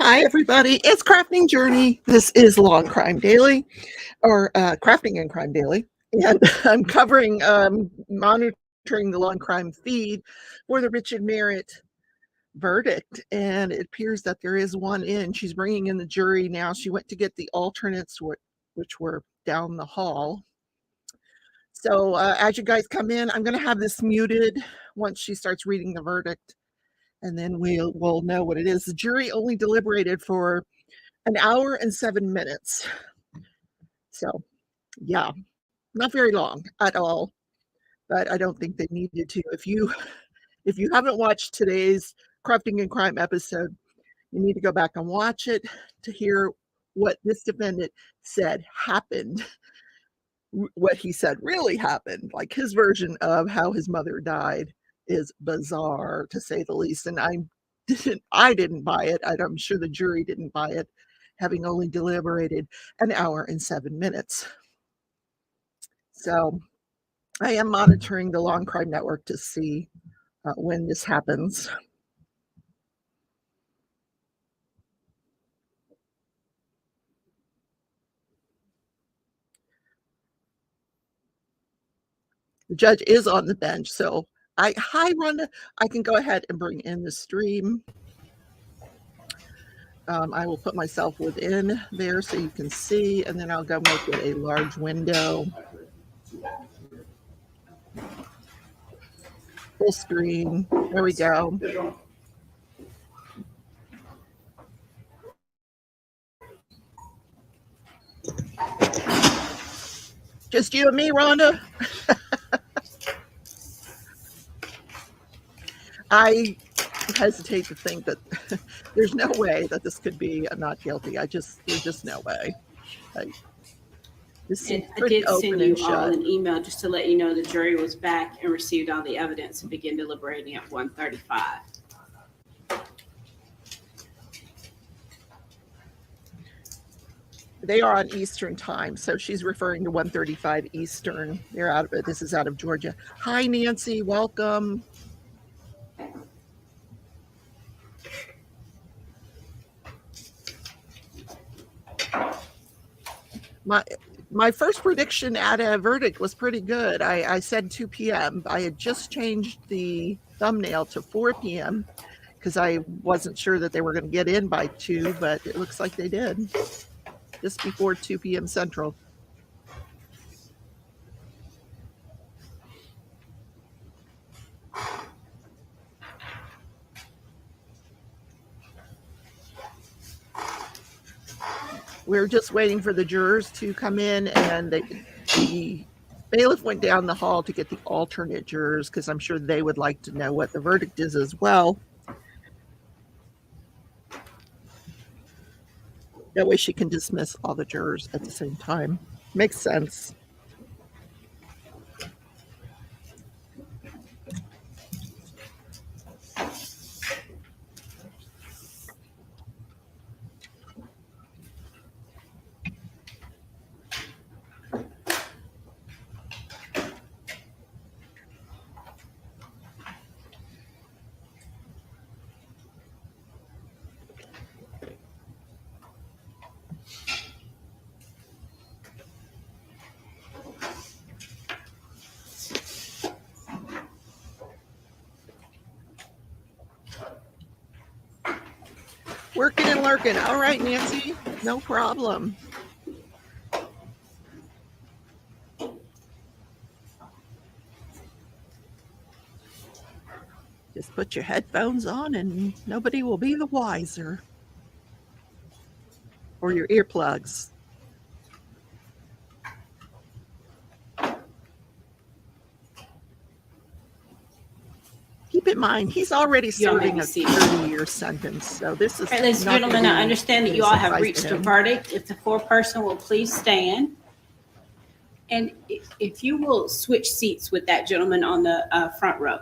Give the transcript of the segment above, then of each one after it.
Hi, everybody. It's Crafting Journey. This is Long Crime Daily, or Crafting and Crime Daily. And I'm covering, monitoring the Long Crime feed for the Richard Merritt verdict. And it appears that there is one in. She's bringing in the jury now. She went to get the alternates, which were down the hall. So as you guys come in, I'm going to have this muted once she starts reading the verdict. And then we'll know what it is. The jury only deliberated for an hour and 7 minutes. So, yeah, not very long at all. But I don't think they needed to. If you haven't watched today's Crafting and Crime episode, you need to go back and watch it to hear what this defendant said happened. What he said really happened, like his version of how his mother died, is bizarre to say the least. And I didn't buy it. I'm sure the jury didn't buy it, having only deliberated an hour and 7 minutes. So I am monitoring the Long Crime Network to see when this happens. The judge is on the bench, so hi Rhonda, I can go ahead and bring in the stream. I will put myself within there so you can see, and then I'll go make it a large window. Full screen. There we go. Just you and me, Rhonda? I hesitate to think that there's no way that this could be a not guilty. There's just no way. This seems pretty open and shut. I did send you all an email just to let you know the jury was back and received all the evidence and began deliberating at 1:35. They are on Eastern time, so she's referring to 1:35 Eastern. They're out of it. This is out of Georgia. Hi, Nancy. Welcome. My first prediction at a verdict was pretty good. I said 2 p.m. I had just changed the thumbnail to 4 p.m. because I wasn't sure that they were going to get in by 2, but it looks like they did. Just before 2 p.m. Central. We're just waiting for the jurors to come in, and the bailiff went down the hall to get the alternate jurors because I'm sure they would like to know what the verdict is as well. That way she can dismiss all the jurors at the same time. Makes sense. Working and lurking. All right, Nancy, no problem. Just put your headphones on and nobody will be the wiser. Or your earplugs. Keep in mind, he's already serving a 30-year sentence. So this is. All right, ladies and gentlemen, I understand that you all have reached a verdict. If the foreperson will please stand. And if you will switch seats with that gentleman on the front row,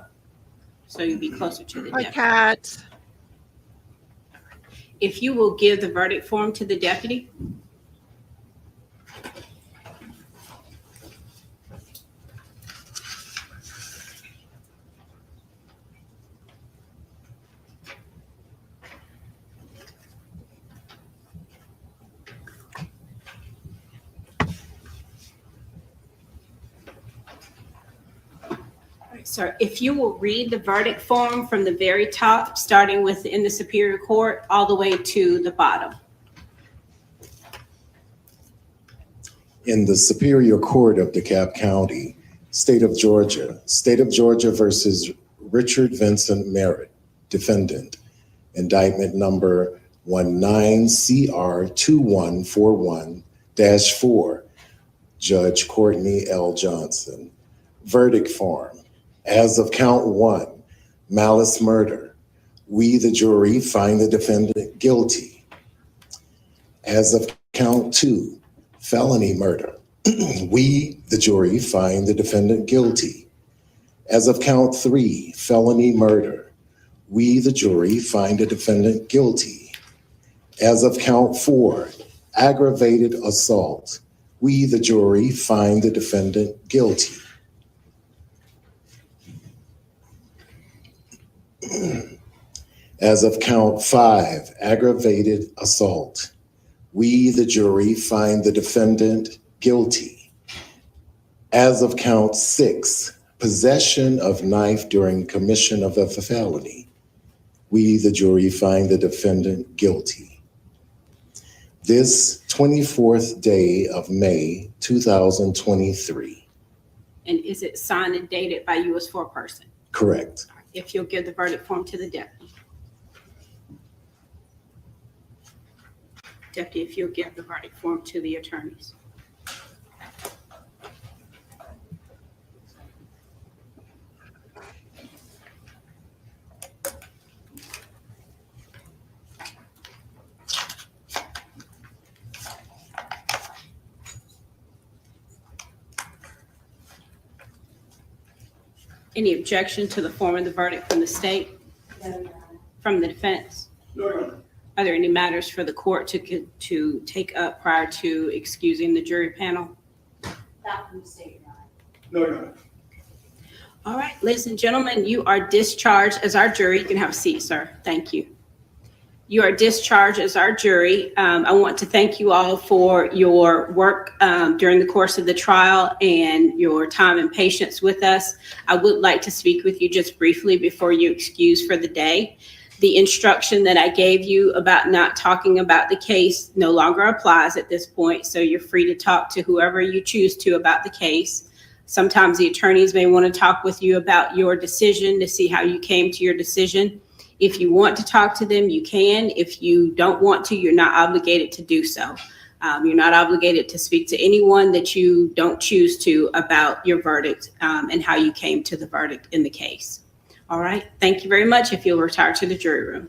so you'll be closer to the deputy. Hi, Kat. If you will give the verdict form to the deputy. right, sir, if you will read the verdict form from the very top, starting with in the Superior Court, all the way to the bottom. In the Superior Court of DeKalb County, State of Georgia versus Richard Vincent Merritt, defendant, indictment number 19CR2141-4, Judge Courtney L. Johnson. Verdict form. As of count 1, malice murder, we, the jury, find the defendant guilty. As of count 2, felony murder, we, the jury, find the defendant guilty. As of count 3, felony murder, we, the jury, find the defendant guilty. As of count 4, aggravated assault, we, the jury, find the defendant guilty. As of count 5, aggravated assault, we, the jury, find the defendant guilty. As of count 6, possession of knife during commission of a felony, we, the jury, find the defendant guilty. This 24th day of May, 2023. And is it signed and dated by you as foreperson? Correct. If you'll give the verdict form to the deputy. Deputy, if you'll give the verdict form to the attorneys. Any objection to the form of the verdict from the state? No, from the defense? No. Are there any matters for the court to take up prior to excusing the jury panel? Not from the state, No, no. All right, ladies and gentlemen, you are discharged as our jury. You can have a seat, sir. Thank you. You are discharged as our jury. I want to thank you all for your work during the course of the trial and your time and patience with us. I would like to speak with you just briefly before you excuse for the day. The instruction that I gave you about not talking about the case no longer applies at this point, so you're free to talk to whoever you choose to about the case. Sometimes the attorneys may want to talk with you about your decision to see how you came to your decision. If you want to talk to them, you can. If you don't want to, you're not obligated to do so. You're not obligated to speak to anyone that you don't choose to about your verdict and how you came to the verdict in the case. All right. Thank you very much. If you'll retire to the jury room.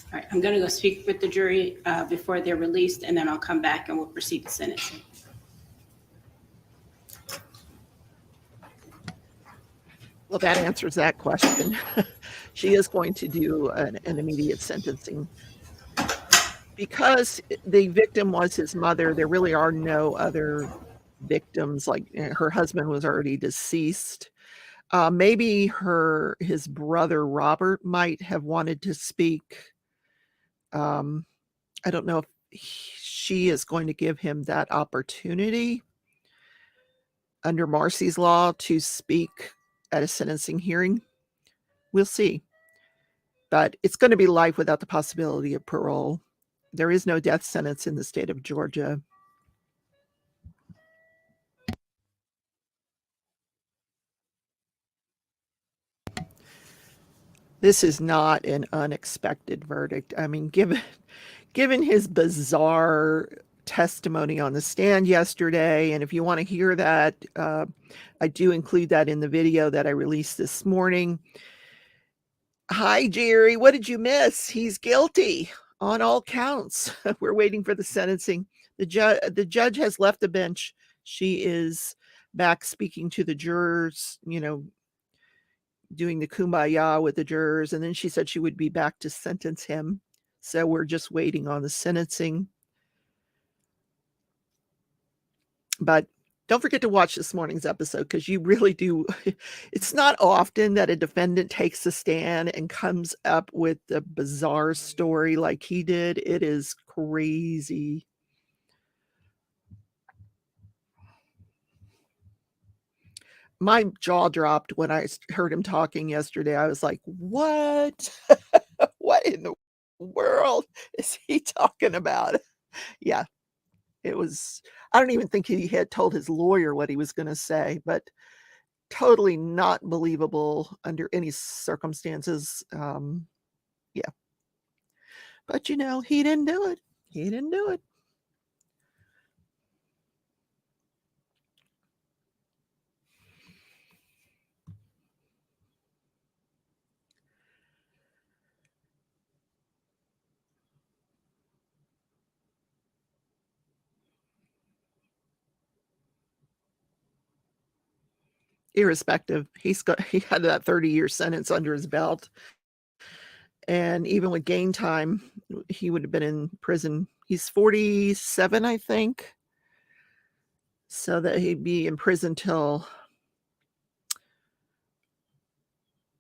All right, I'm going to go speak with the jury before they're released, and then I'll come back and we'll proceed to sentencing. Well, that answers that question. She is going to do an immediate sentencing. Because the victim was his mother, there really are no other victims. Like her husband was already deceased. Maybe his brother Robert might have wanted to speak. I don't know if she is going to give him that opportunity under Marcy's law to speak at a sentencing hearing. We'll see. But it's going to be life without the possibility of parole. There is no death sentence in the state of Georgia. This is not an unexpected verdict. I mean, given his bizarre testimony on the stand yesterday, and if you want to hear that, I do include that in the video that I released this morning. Hi, Jerry. What did you miss? He's guilty on all counts. We're waiting for the sentencing. The judge has left the bench. She is back speaking to the jurors, doing the kumbaya with the jurors, and then she said she would be back to sentence him. So we're just waiting on the sentencing. But don't forget to watch this morning's episode, because you really do. It's not often that a defendant takes a stand and comes up with a bizarre story like he did. It is crazy. My jaw dropped when I heard him talking yesterday. I was like, what? What in the world is he talking about? Yeah, it was. I don't even think he had told his lawyer what he was going to say, but totally not believable under any circumstances. Yeah. But he didn't do it. He didn't do it. Irrespective, he had that 30-year sentence under his belt. And even with gain time, he would have been in prison. He's 47, I think. So that he'd be in prison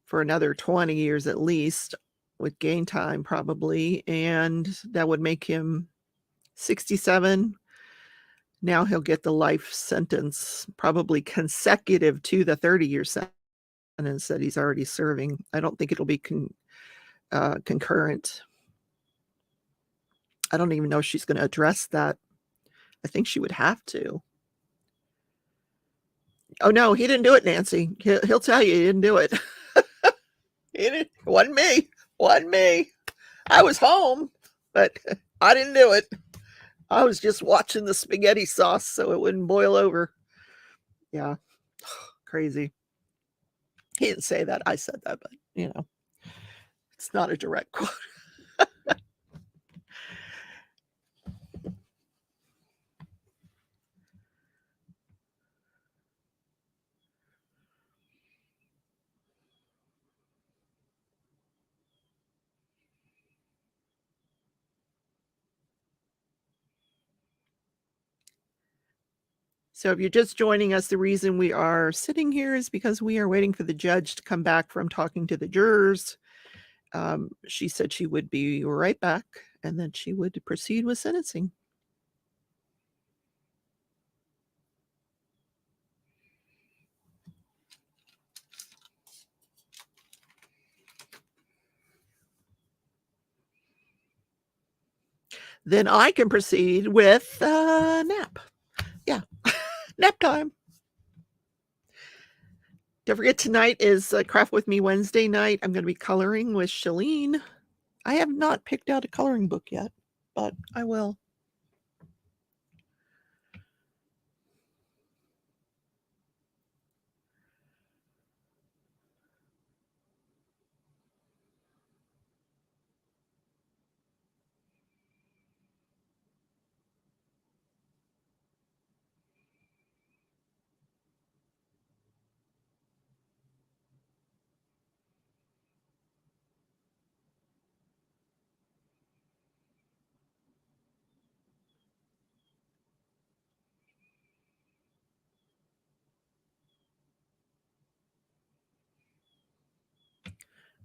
for another 20 years at least, with gain time probably. And that would make him 67. Now he'll get the life sentence, probably consecutive to the 30-year sentence that he's already serving. I don't think it'll be concurrent. I don't even know if she's going to address that. I think she would have to. Oh, no, he didn't do it, Nancy. He'll tell you he didn't do it. It wasn't me. Wasn't me. I was home, but I didn't do it. I was just watching the spaghetti sauce so it wouldn't boil over. Yeah. Crazy. He didn't say that. I said that, but it's not a direct quote. So if you're just joining us, the reason we are sitting here is because we are waiting for the judge to come back from talking to the jurors. She said she would be right back, and then she would proceed with sentencing. Then I can proceed with nap. Yeah, nap time. Don't forget, tonight is Craft With Me Wednesday night. I'm going to be coloring with Shalene. I have not picked out a coloring book yet, but I will.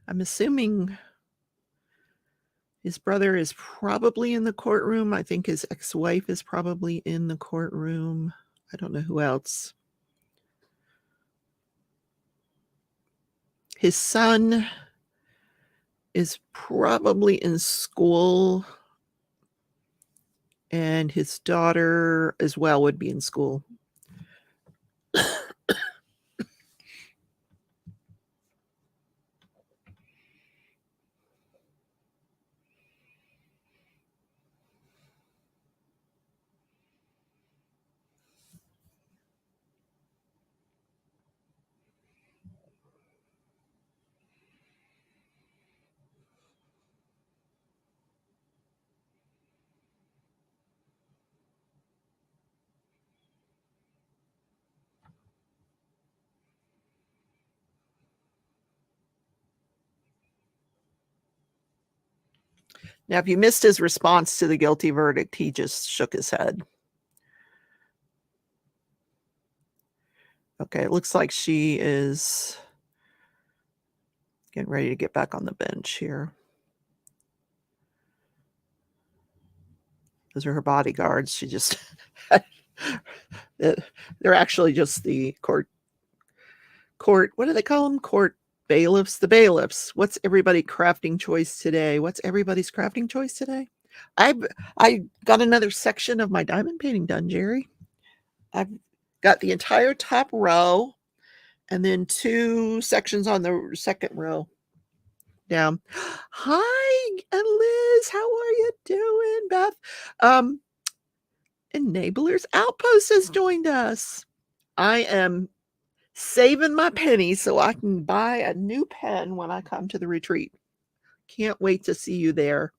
I'm assuming his brother is probably in the courtroom. I think his ex-wife is probably in the courtroom. I don't know who else. His son is probably in school, and his daughter as well would be in school. Now, if you missed his response to the guilty verdict, he just shook his head. Okay, it looks like she is getting ready to get back on the bench here. Those are her bodyguards. She just, they're actually just the court, what do they call them? Court bailiffs, the bailiffs. What's everybody crafting choice today? What's everybody's crafting choice today? I got another section of my diamond painting done, Jerry. I've got the entire top row and then 2 sections on the second row down. Hi, and Liz, how are you doing, Beth? Enablers Outpost has joined us. I am saving my pennies so I can buy a new pen when I come to the retreat. Can't wait to see you there.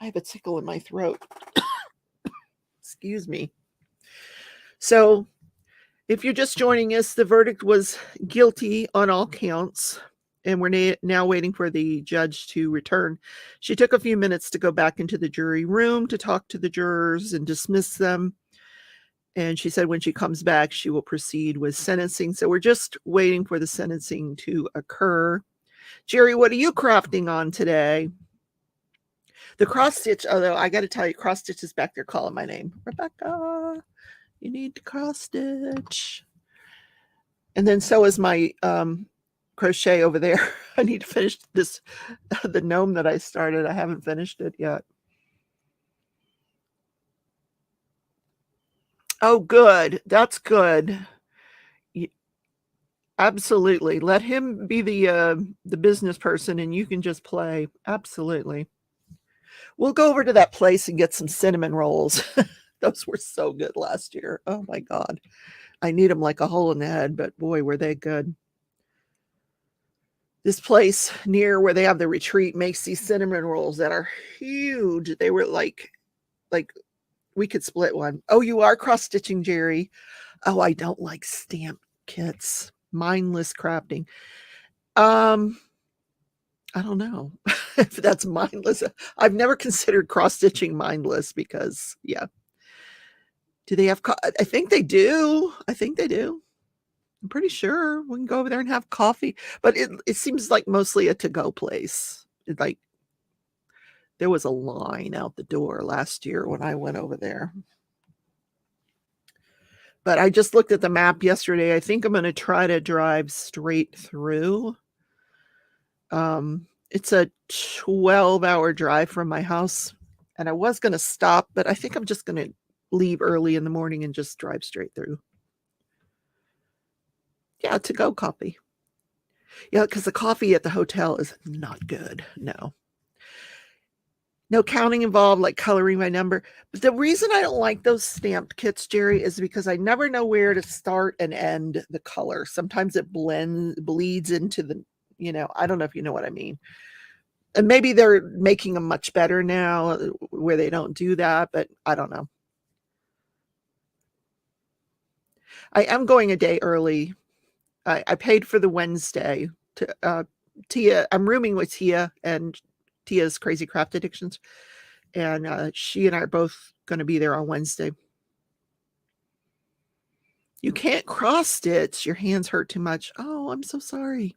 I have a tickle in my throat. Excuse me. So, if you're just joining us, the verdict was guilty on all counts, and we're now waiting for the judge to return. She took a few minutes to go back into the jury room to talk to the jurors and dismiss them. And she said when she comes back, she will proceed with sentencing. So we're just waiting for the sentencing to occur. Jerry, what are you crafting on today? The cross stitch, although I got to tell you, cross stitch is back there calling my name. Rebecca, you need to cross stitch. And then so is my crochet over there. I need to finish this, the gnome that I started. I haven't finished it yet. Oh, good. That's good. Absolutely. Let him be the business person and you can just play. Absolutely. We'll go over to that place and get some cinnamon rolls. Those were so good last year. Oh my God. I need them like a hole in the head, but boy, were they good. This place near where they have the retreat makes these cinnamon rolls that are huge. They were like we could split one. Oh, you are cross-stitching, Jerry. Oh, I don't like stamp kits. Mindless crafting. I don't know if that's mindless. I've never considered cross-stitching mindless because, yeah. Do they have, I think they do. I think they do. I'm pretty sure we can go over there and have coffee, but it seems like mostly a to-go place. Like there was a line out the door last year when I went over there. But I just looked at the map yesterday. I think I'm going to try to drive straight through. It's a 12-hour drive from my house, and I was going to stop, but I think I'm just going to leave early in the morning and just drive straight through. Yeah, to-go coffee. Yeah, because the coffee at the hotel is not good. No counting involved, like coloring by number. But the reason I don't like those stamped kits, Jerry, is because I never know where to start and end the color. Sometimes it bleeds into the, I don't know if you know what I mean. And maybe they're making them much better now where they don't do that, but I don't know. I am going a day early. I paid for the Wednesday to Tia. I'm rooming with Tia and Tia's Crazy Craft Addictions, and she and I are both going to be there on Wednesday. You can't cross stitch. Your hands hurt too much. Oh, I'm so sorry.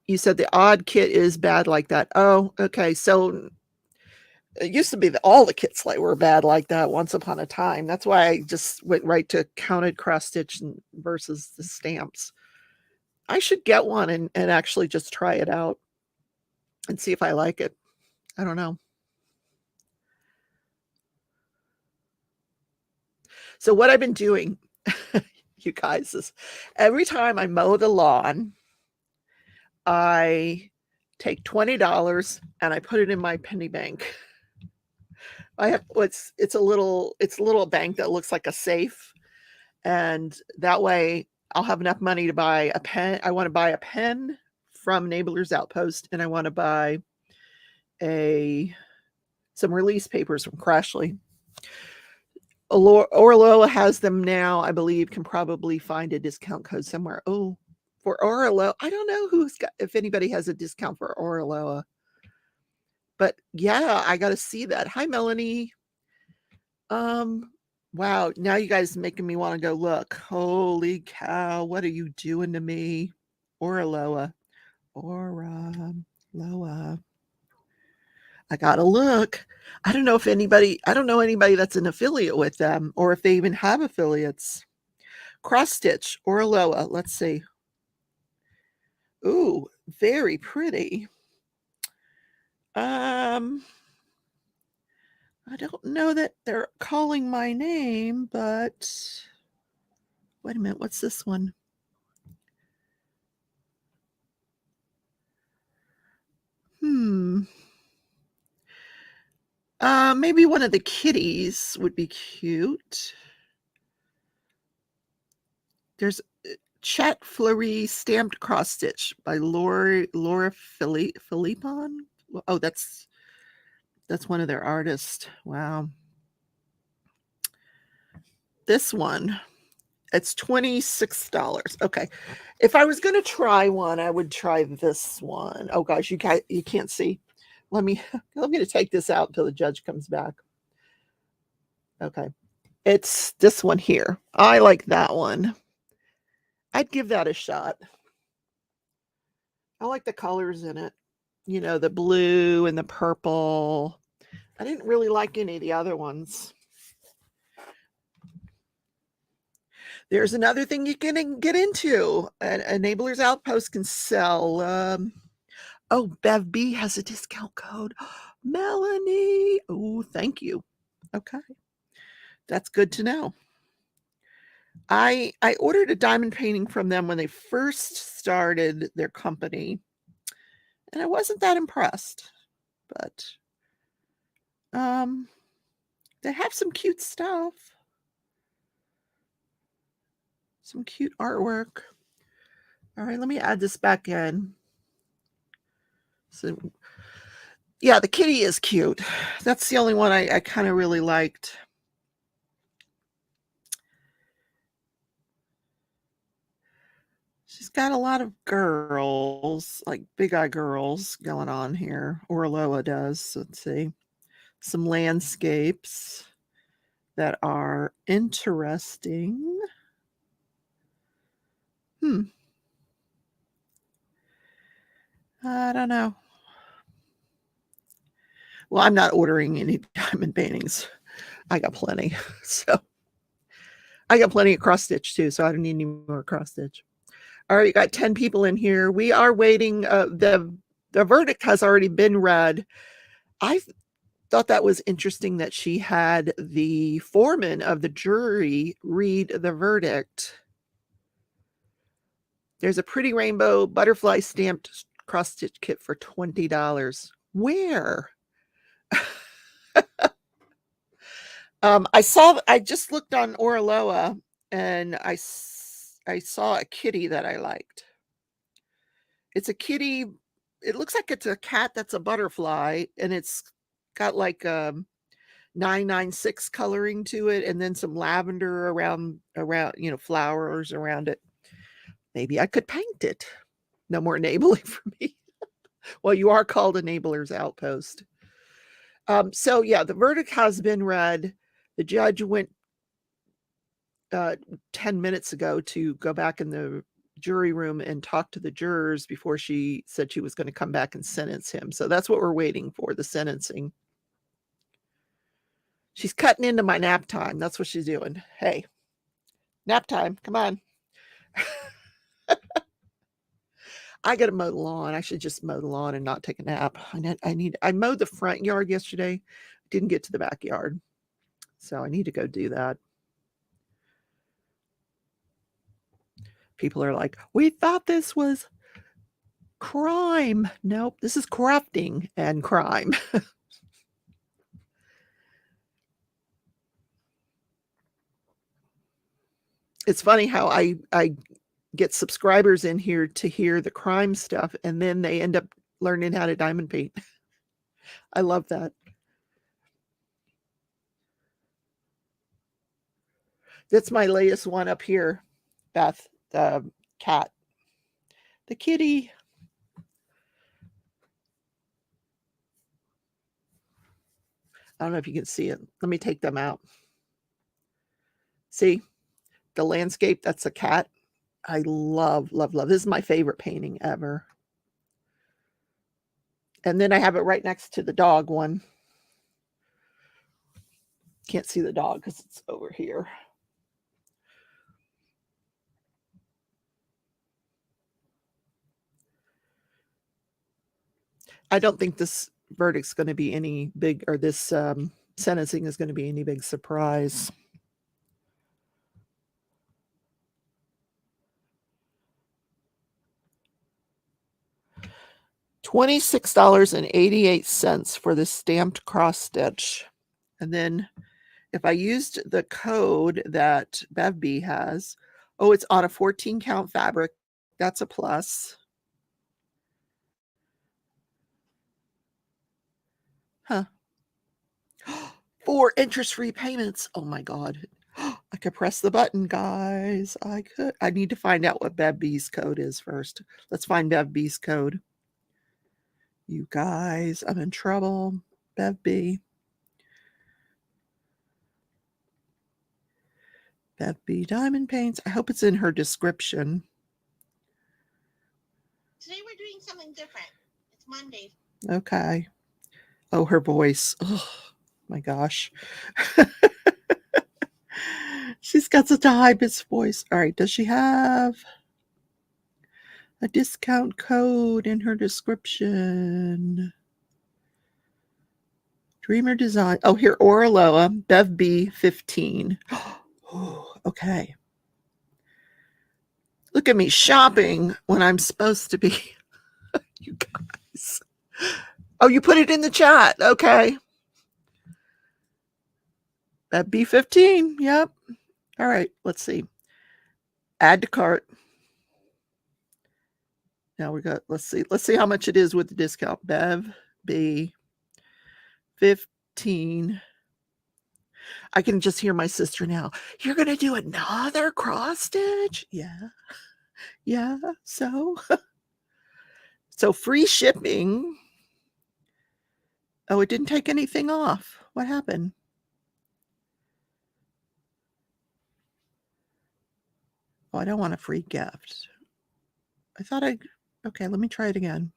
You said the odd kit is bad like that. Oh, okay. So it used to be that all the kits were bad like that once upon a time. That's why I just went right to counted cross stitch versus the stamps. I should get one and actually just try it out and see if I like it. I don't know. So what I've been doing, you guys, is every time I mow the lawn, I take $20 and I put it in my penny bank. I have it's a little bank that looks like a safe, and that way I'll have enough money to buy a pen. I want to buy a pen from Neighbor's Outpost, and I want to buy some release papers from Crashley. Orloa has them now, I believe. Can probably find a discount code somewhere. Oh, for Orlo. I don't know if anybody has a discount for Orloa. But yeah, I got to see that. Hi, Melanie. Wow. Now you guys making me want to go look. Holy cow. What are you doing to me? Orloa. Orloa. I got to look. I don't know anybody that's an affiliate with them or if they even have affiliates. Cross stitch, Orloa. Let's see. Ooh, very pretty. I don't know that they're calling my name, but wait a minute. What's this one? Maybe one of the kitties would be cute. There's Chat Fleury stamped cross stitch by Laura Philippon. Oh, that's one of their artists. Wow. This one, it's $26. Okay. If I was going to try one, I would try this one. Oh gosh, you can't see. Let me take this out until the judge comes back. Okay. It's this one here. I like that one. I'd give that a shot. I like the colors in it. You know, the blue and the purple. I didn't really like any of the other ones. There's another thing you can get into. Enablers Outpost can sell. Oh, Bev B has a discount code. Melanie. Oh, thank you. Okay. That's good to know. I ordered a diamond painting from them when they first started their company, and I wasn't that impressed, but they have some cute stuff, some cute artwork. All right, let me add this back in. So, yeah, the kitty is cute. That's the only one I kind of really liked. She's got a lot of girls, like big eye girls going on here. Orloa does. Let's see. Some landscapes that are interesting. I don't know. Well, I'm not ordering any diamond paintings. I got plenty. So I got plenty of cross stitch too, so I don't need any more cross stitch. All right, you got 10 people in here. We are waiting. The verdict has already been read. I thought that was interesting that she had the foreman of the jury read the verdict. There's a pretty rainbow butterfly stamped cross stitch kit for $20. Where? I just looked on Orloa and I saw a kitty that I liked. It's a kitty. It looks like it's a cat that's a butterfly, and it's got like 996 coloring to it, and then some lavender around, flowers around it. Maybe I could paint it. No more enabling for me. Well, you are called Enablers Outpost. So yeah, the verdict has been read. The judge went 10 minutes ago to go back in the jury room and talk to the jurors before she said she was going to come back and sentence him. So that's what we're waiting for, the sentencing. She's cutting into my nap time. That's what she's doing. Hey, nap time. Come on. I got to mow the lawn. I should just mow the lawn and not take a nap. I mowed the front yard yesterday. Didn't get to the backyard. So I need to go do that. People are like, we thought this was crime. Nope, this is corrupting and crime. It's funny how I get subscribers in here to hear the crime stuff, and then they end up learning how to diamond paint. I love that. That's my latest one up here, Beth, the cat. The kitty. I don't know if you can see it. Let me take them out. See the landscape? That's a cat. I love, love, love. This is my favorite painting ever. And then I have it right next to the dog one. Can't see the dog because it's over here. I don't think this verdict's going to be any big, or this sentencing is going to be any big surprise. $26.88 for the stamped cross stitch. And then if I used the code that BevB has, oh, it's on a 14 count fabric. That's a plus. Huh. 4 interest-free payments. Oh my God. I could press the button, guys. I could. I need to find out what BevB's code is first. Let's find BevB's code. You guys, I'm in trouble. BevB. BevB Diamond Paints. I hope it's in her description. Today we're doing something different. It's Monday. Okay. Oh, her voice. Oh my gosh. She's got such a high-pitched voice. All right. Does she have a discount code in her description? Dreamer Design. Oh, here, Oraloa, BevB15. Oh, okay. Look at me shopping when I'm supposed to be. You guys. Oh, you put it in the chat. Okay. BevB15. Yep. All right. Let's see. Add to cart. Now we got, let's see how much it is with the discount. BevB15. I can just hear my sister now. You're going to do another cross stitch? Yeah. Yeah. So free shipping. Oh, it didn't take anything off. What happened? Oh, I don't want a free gift. I thought okay, let me try it again.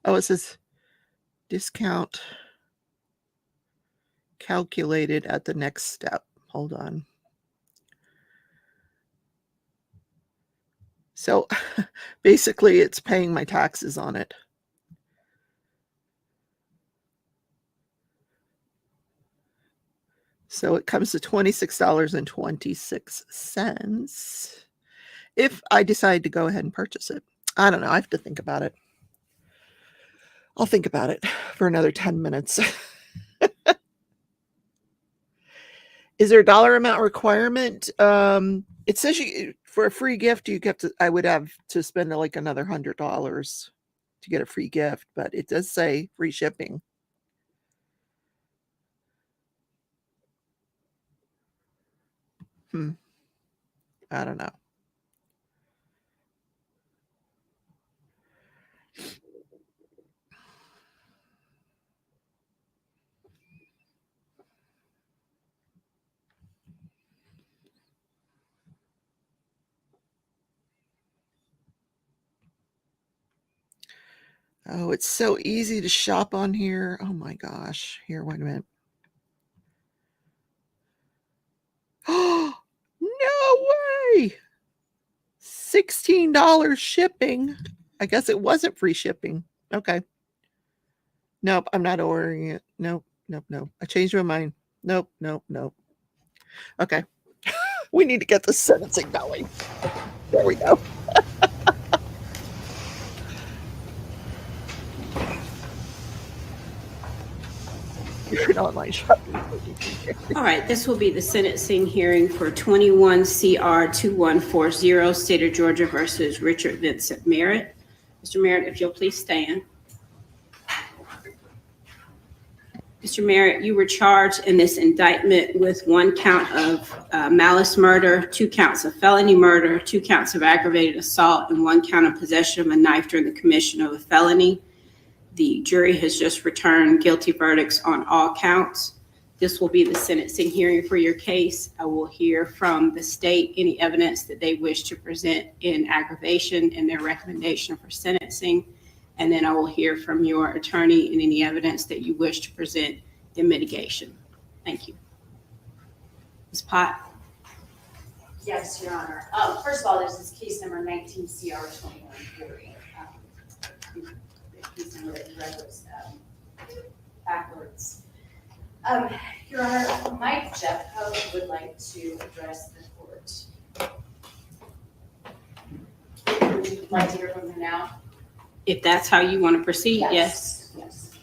Oh, it says discount calculated at the next step. Hold on. So basically it's paying my taxes on it. So it comes to $26.26 if I decide to go ahead and purchase it. I don't know. I have to think about it. I'll think about it for another 10 minutes. Is there a dollar amount requirement? It says for a free gift, I would have to spend like another $100 to get a free gift, but it does say free shipping. I don't know. Oh, it's so easy to shop on here. Oh my gosh. Here, wait a minute. Oh, no way. $16 shipping. I guess it wasn't free shipping. Okay. Nope, I'm not ordering it. Nope. I changed my mind. Nope. Okay. We need to get the sentencing going. There we go. You're an online shopping. All right, this will be the sentencing hearing for 21 CR 2140, State of Georgia versus Richard Vincent Merritt. Mr. Merritt, if you'll please stand. Mr. Merritt, you were charged in this indictment with 1 count of malice murder, 2 counts of felony murder, 2 counts of aggravated assault, and 1 count of possession of a knife during the commission of a felony. The jury has just returned guilty verdicts on all counts. This will be the sentencing hearing for your case. I will hear from the state any evidence that they wish to present in aggravation and their recommendation for sentencing. And then I will hear from your attorney and any evidence that you wish to present in mitigation. Thank you. Ms. Pott? Yes, Your Honor. First of all, this is case number 19 CR 2140. The case number that you read was backwards. Your Honor, Mike Jeffcoat would like to address the court. Would you like to hear from him now? If that's how you want to proceed, yes. Yes.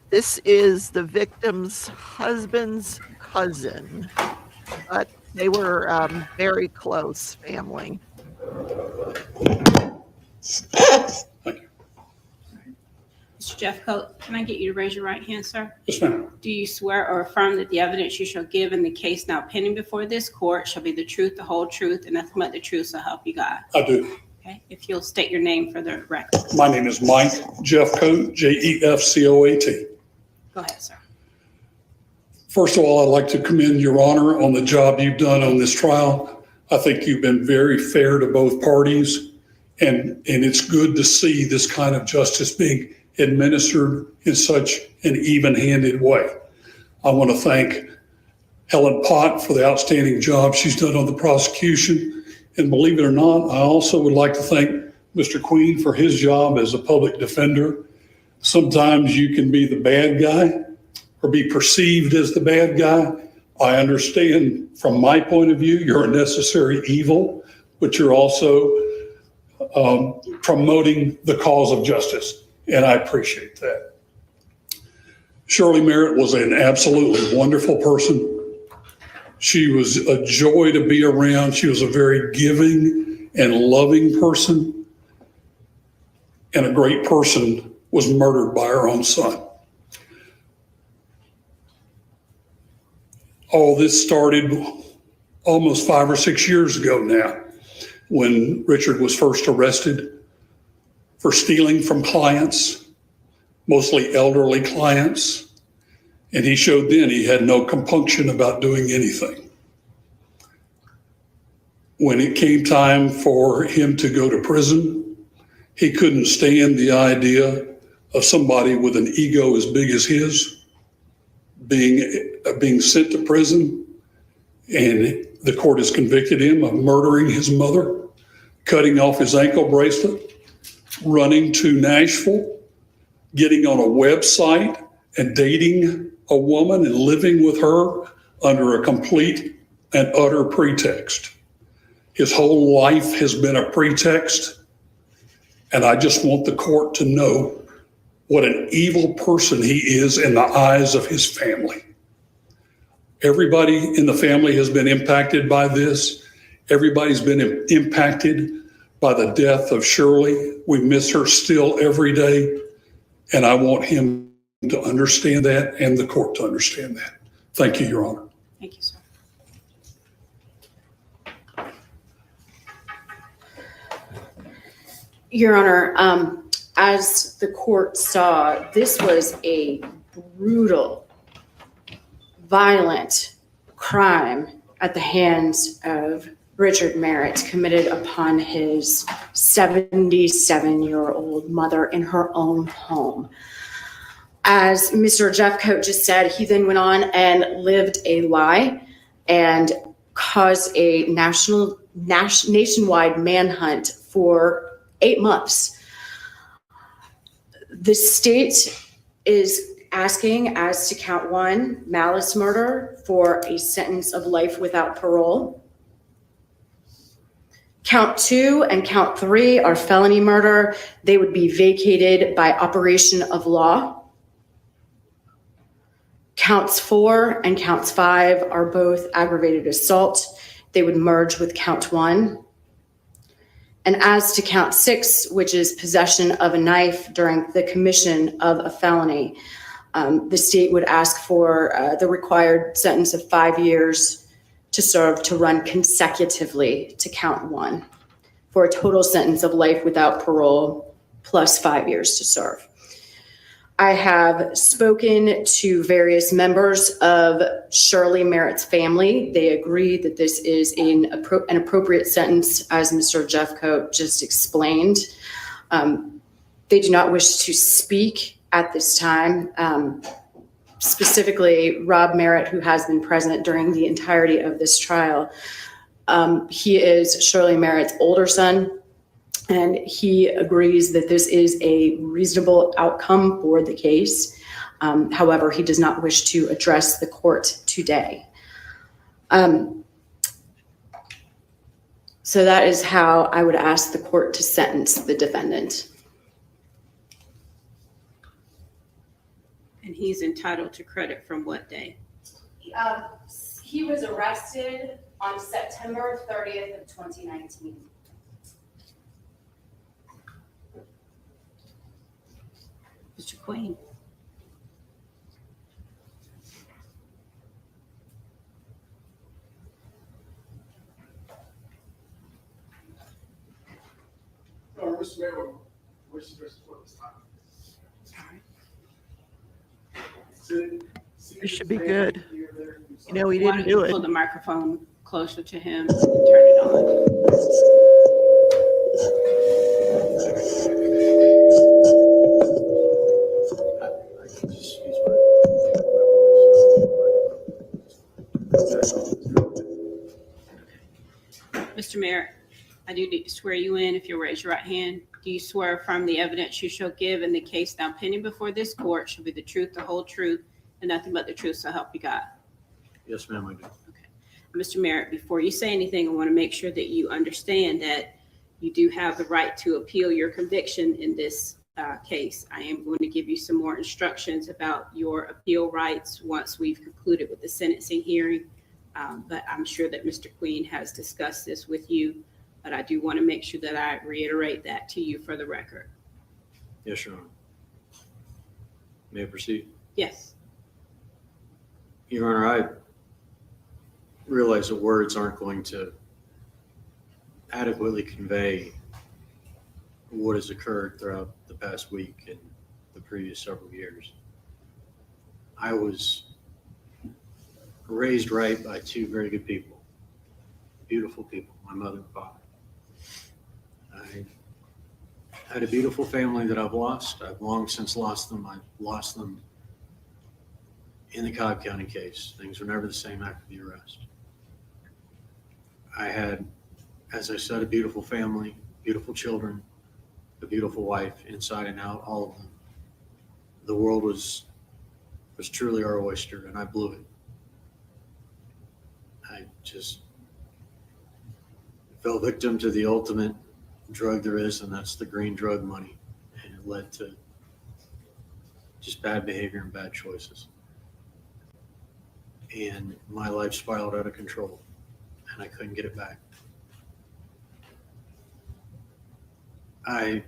This is the victim's husband's cousin, but they were very close family. Mr. Jeffcoat, can I get you to raise your right hand, sir? Yes, ma'am. Do you swear or affirm that the evidence you shall give in the case now pending before this court shall be the truth, the whole truth, and nothing but the truth, so help you God? I do. Okay, if you'll state your name for the record. My name is Mike Jeffcoat, Jefcoat. Go ahead, sir. First of all, I'd like to commend Your Honor on the job you've done on this trial. I think you've been very fair to both parties, and it's good to see this kind of justice being administered in such an even-handed way. I want to thank Helen Pott for the outstanding job she's done on the prosecution. And believe it or not, I also would like to thank Mr. Queen for his job as a public defender. Sometimes you can be the bad guy or be perceived as the bad guy. I understand from my point of view, you're a necessary evil, but you're also promoting the cause of justice. And I appreciate that. Shirley Merritt was an absolutely wonderful person. She was a joy to be around. She was a very giving and loving person. And a great person was murdered by her own son. All this started almost 5 or 6 years ago now, when Richard was first arrested for stealing from clients, mostly elderly clients. And he showed then he had no compunction about doing anything. When it came time for him to go to prison, he couldn't stand the idea of somebody with an ego as big as his being sent to prison. And the court has convicted him of murdering his mother, cutting off his ankle bracelet, running to Nashville, getting on a website and dating a woman and living with her under a complete and utter pretext. His whole life has been a pretext, and I just want the court to know what an evil person he is in the eyes of his family. Everybody in the family has been impacted by this. Everybody's been impacted by the death of Shirley. We miss her still every day, and I want him to understand that and the court to understand that. Thank you, Your Honor. Thank you, sir. Your Honor, as the court saw, this was a brutal, violent crime at the hands of Richard Merritt, committed upon his 77-year-old mother in her own home. As Mr. Jeffcoat just said, he then went on and lived a lie and caused a nationwide manhunt for 8 months. The state is asking, as to count 1, malice murder, for a sentence of life without parole. Count 2 and count 3 are felony murder. They would be vacated by operation of law. Counts 4 and counts 5 are both aggravated assault. They would merge with count 1. And as to count 6, which is possession of a knife during the commission of a felony, the state would ask for the required sentence of 5 years to serve to run consecutively to count 1, for a total sentence of life without parole plus 5 years to serve. I have spoken to various members of Shirley Merritt's family. They agree that this is an appropriate sentence, as Mr. Jeffcoat just explained. They do not wish to speak at this time. Specifically, Rob Merritt, who has been present during the entirety of this trial. He is Shirley Merritt's older son, and he agrees that this is a reasonable outcome for the case. However, he does not wish to address the court today. So that is how I would ask the court to sentence the defendant. And he's entitled to credit from what day? He was arrested on September 30th of 2019. Mr. Queen. Mr. Mayor, wish to address the court this time. It should be good. You know, he Why didn't don't you do it. pull the microphone closer to him and turn it on? Mr. Merritt, I do need to swear you in. If you'll raise your right hand. Do you swear affirm the evidence you shall give in the case now pending before this court shall be the truth, the whole truth, and nothing but the truth, so help you God? Yes, ma'am, I do. Okay. Mr. Merritt, before you say anything, I want to make sure that you understand that you do have the right to appeal your conviction in this case. I am going to give you some more instructions about your appeal rights once we've concluded with the sentencing hearing. But I'm sure that Mr. Queen has discussed this with you, but I do want to make sure that I reiterate that to you for the record. Yes, Your Honor. May I proceed? Yes. Your Honor, I realize that words aren't going to adequately convey what has occurred throughout the past week and the previous several years. I was raised right by 2 very good people, beautiful people, my mother and father. I had a beautiful family that I've lost. I've long since lost them. I've lost them in the Cobb County case. Things were never the same after the arrest. I had, as I said, a beautiful family, beautiful children, a beautiful wife, inside and out, all of them. The world was truly our oyster, and I blew it. I just fell victim to the ultimate drug there is, and that's the green drug money. And it led to just bad behavior and bad choices. And my life spiraled out of control, and I couldn't get it back. I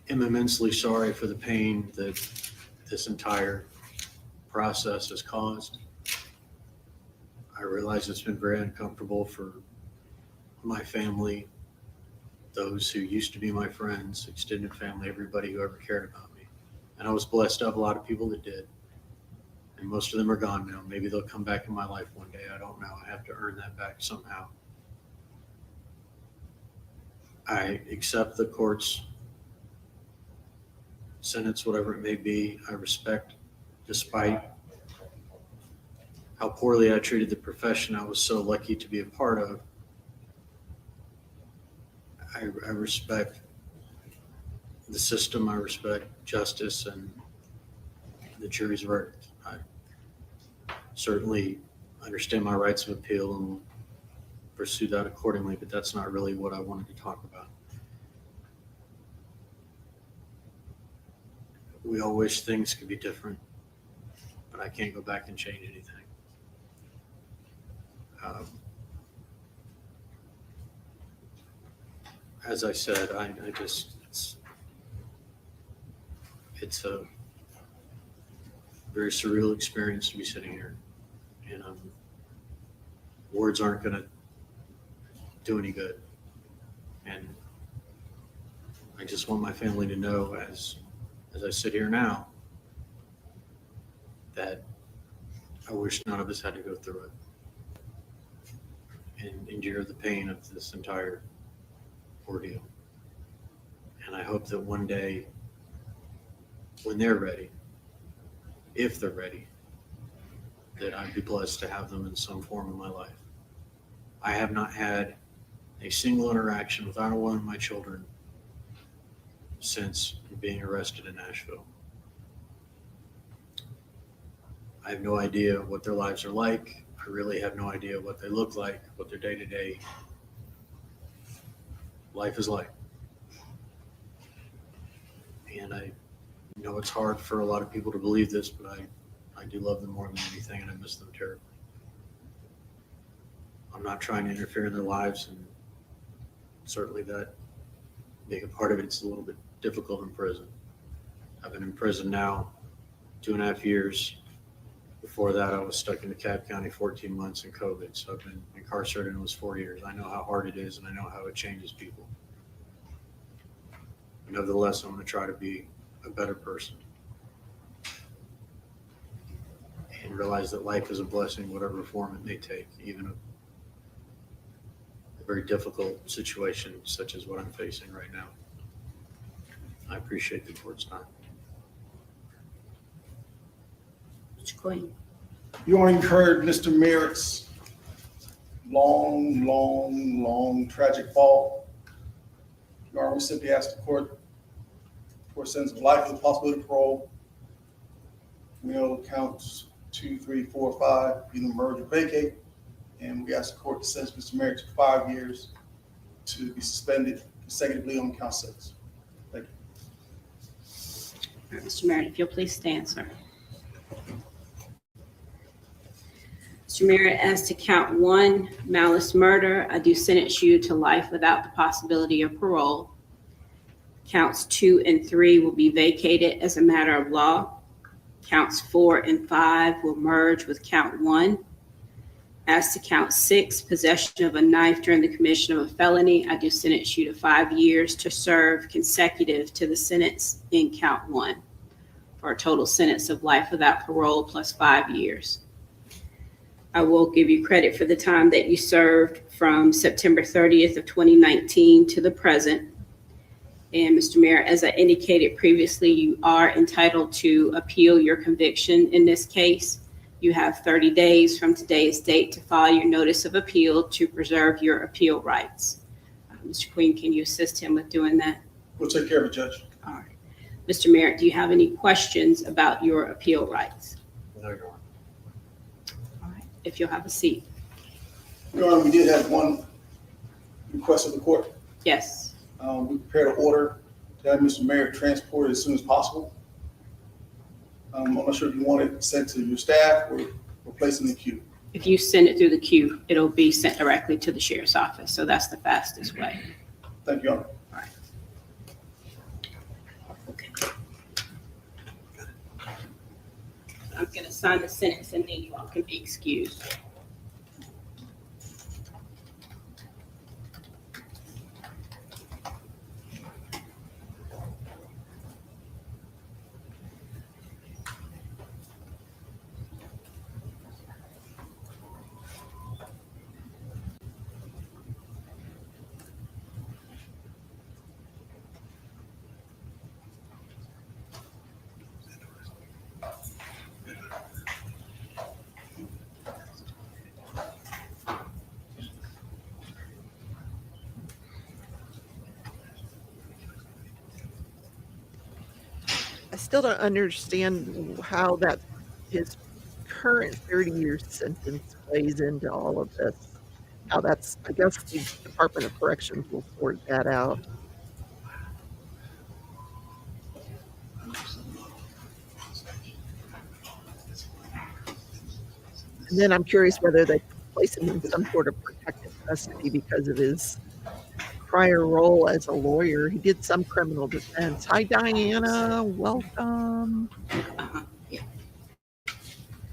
am immensely sorry for the pain that this entire process has caused. I realize it's been very uncomfortable for my family, those who used to be my friends, extended family, everybody who ever cared about me. And I was blessed to have a lot of people that did. And most of them are gone now. Maybe they'll come back in my life one day. I don't know. I have to earn that back somehow. I accept the court's sentence, whatever it may be. I respect, despite how poorly I treated the profession I was so lucky to be a part of. I respect the system. I respect justice and the jury's verdict. I certainly understand my rights of appeal and will pursue that accordingly, but that's not really what I wanted to talk about. We all wish things could be different, but I can't go back and change anything. as I said, I just, it's a very surreal experience to be sitting here. And words aren't going to do any good. And I just want my family to know, as I sit here now, that I wish none of us had to go through it and endure the pain of this entire ordeal. And I hope that one day, when they're ready, if they're ready, that I'd be blessed to have them in some form in my life. I have not had a single interaction with either one of my children since being arrested in Nashville. I have no idea what their lives are like. I really have no idea what they look like, what their day-to-day life is like. And I know it's hard for a lot of people to believe this, but I do love them more than anything, and I miss them terribly. I'm not trying to interfere in their lives, and certainly that being a part of it's a little bit difficult in prison. I've been in prison now 2.5 years. Before that, I was stuck in DeKalb County 14 months in COVID. So I've been incarcerated almost 4 years. I know how hard it is, and I know how it changes people. Nevertheless, I'm going to try to be a better person and realize that life is a blessing, whatever form it may take, even a very difficult situation such as what I'm facing right now. I appreciate the court's time. Mr. Queen. You already heard Mr. Merritt's long tragic fall. Your Honor, we simply ask the court for a sentence of life with the possibility of parole. We know counts 2, 3, 4, 5, either merge or vacate. And we ask the court to sentence Mr. Merritt to 5 years to be suspended consecutively on count 6. Thank you. All right, Mr. Merritt, if you'll please stand, sir. Mr. Merritt, as to count 1, malice murder, I do sentence you to life without the possibility of parole. Counts 2 and 3 will be vacated as a matter of law. Counts 4 and 5 will merge with count 1. As to count 6, possession of a knife during the commission of a felony, I do sentence you to 5 years to serve consecutive to the sentence in count 1 for a total sentence of life without parole plus 5 years. I will give you credit for the time that you served from September 30th of 2019 to the present. And Mr. Mayor, as I indicated previously, you are entitled to appeal your conviction in this case. You have 30 days from today's date to file your notice of appeal to preserve your appeal rights. Mr. Queen, can you assist him with doing that? We'll take care of it, Judge. All right. Mr. Merritt, do you have any questions about your appeal rights? No, Your Honor. All right. If you'll have a seat. Your Honor, we did have one request of the court. Yes. We prepared an order to have Mr. Merritt transported as soon as possible. I'm not sure if you want it sent to your staff or placed in the queue. If you send it through the queue, it'll be sent directly to the sheriff's office. So that's the fastest way. Thank you, Your Honor. All right. Okay. I'm going to sign the sentence and then you all can be excused. I still don't understand how that his current 30-year sentence plays into all of this. How that's, I guess the Department of Corrections will sort that out. And then I'm curious whether they place him in some sort of protective custody because of his prior role as a lawyer. He did some criminal defense. Hi, Diana. Welcome. Yeah.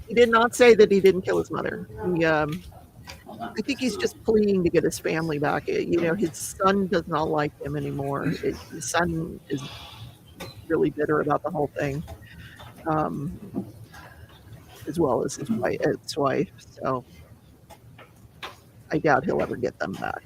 He did not say that he didn't kill his mother. He, Hold on. I think he's just pleading to get his family back. His son does not like him anymore. His son is really bitter about the whole thing, as well as his wife. So I doubt he'll ever get them back.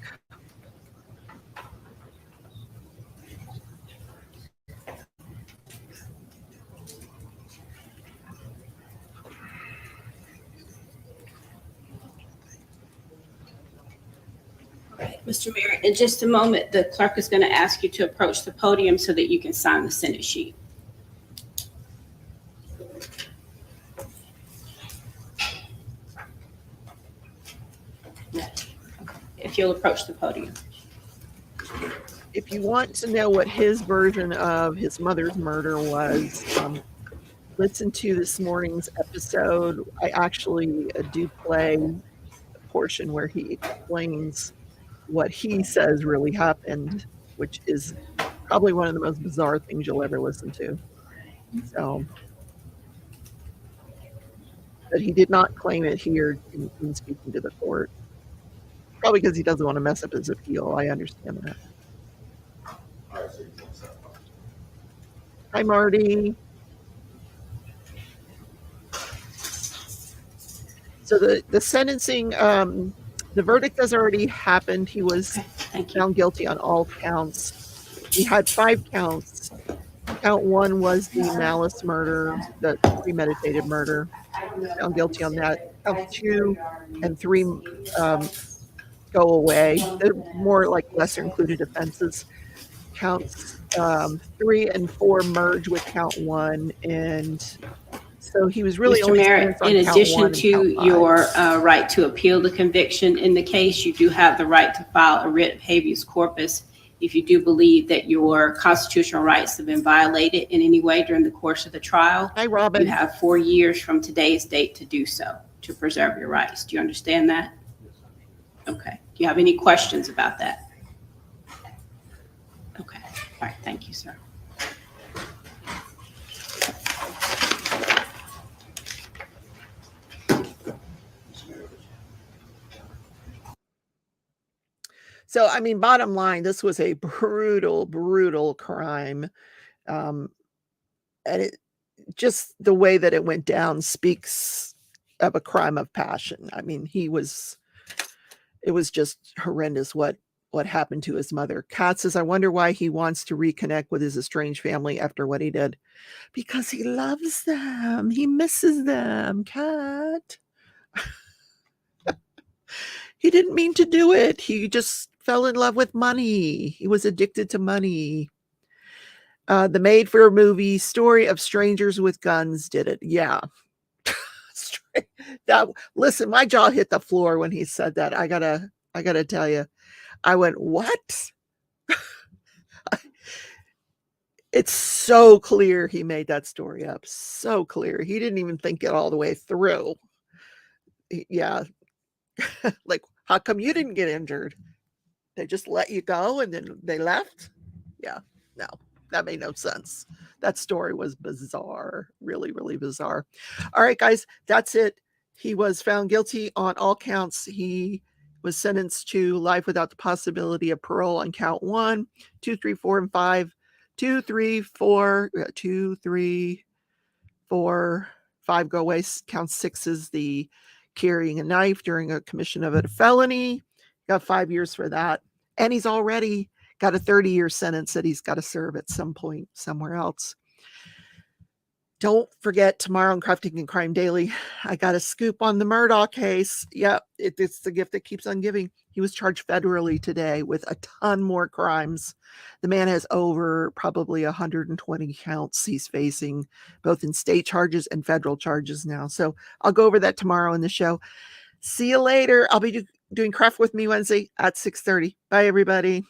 Mr. Mayor, in just a moment, the clerk is going to ask you to approach the podium so that you can sign the Senate sheet. If you'll approach the podium. If you want to know what his version of his mother's murder was, listen to this morning's episode. I actually do play a portion where he explains what he says really happened, which is probably one of the most bizarre things you'll ever listen to. So, but he did not claim it here in speaking to the court. Probably because he doesn't want to mess up his appeal. I understand that. Hi, Marty. So the sentencing, the verdict has already happened. He was found guilty on all counts. He had 5 counts. Count 1 was the malice murder, the premeditated murder. Found guilty on that. Count 2 and 3 go away. They're more like lesser included offenses. Counts 3 and 4 merge with count 1, and so he was really Mr. Mayor, in addition to your right to appeal the conviction in the case, you do have the right to file a writ of habeas corpus if you do believe that your constitutional rights have been violated in any way during the course of the trial. Hi, Robin. You have 4 years from today's date to do so, to preserve your rights. Do you understand that? Okay. Do you have any questions about that? Okay. All right. Thank you, sir. So, I mean, bottom line, this was a brutal, brutal crime. And it just the way that it went down speaks of a crime of passion. I mean, it was just horrendous what happened to his mother. Kat says, I wonder why he wants to reconnect with his estranged family after what he did. Because he loves them. He misses them, Kat. He didn't mean to do it. He just fell in love with money. He was addicted to money. The made-for-movie Story of Strangers with Guns did it. Yeah. Listen, my jaw hit the floor when he said that. I gotta tell you. I went, what? It's so clear he made that story up. So clear. He didn't even think it all the way through. Yeah. Like, how come you didn't get injured? They just let you go and then they left? Yeah, no, that made no sense. That story was bizarre, really, really bizarre. All right, guys, that's it. He was found guilty on all counts. He was sentenced to life without the possibility of parole on count 1, 2, 3, 4, and 5. 2, 3, 4, 2, 3, 4, 5 go away. Count 6 is the carrying a knife during a commission of a felony. Got 5 years for that. And he's already got a 30-year sentence that he's got to serve at some point somewhere else. Don't forget tomorrow on Crafting and Crime Daily, I got a scoop on the Murdaugh case. Yep, it's the gift that keeps on giving. He was charged federally today with a ton more crimes. The man has over probably 120 counts he's facing, both in state charges and federal charges now. So I'll go over that tomorrow in the show. See you later. I'll be doing Craft with Me Wednesday at 6:30. Bye, everybody.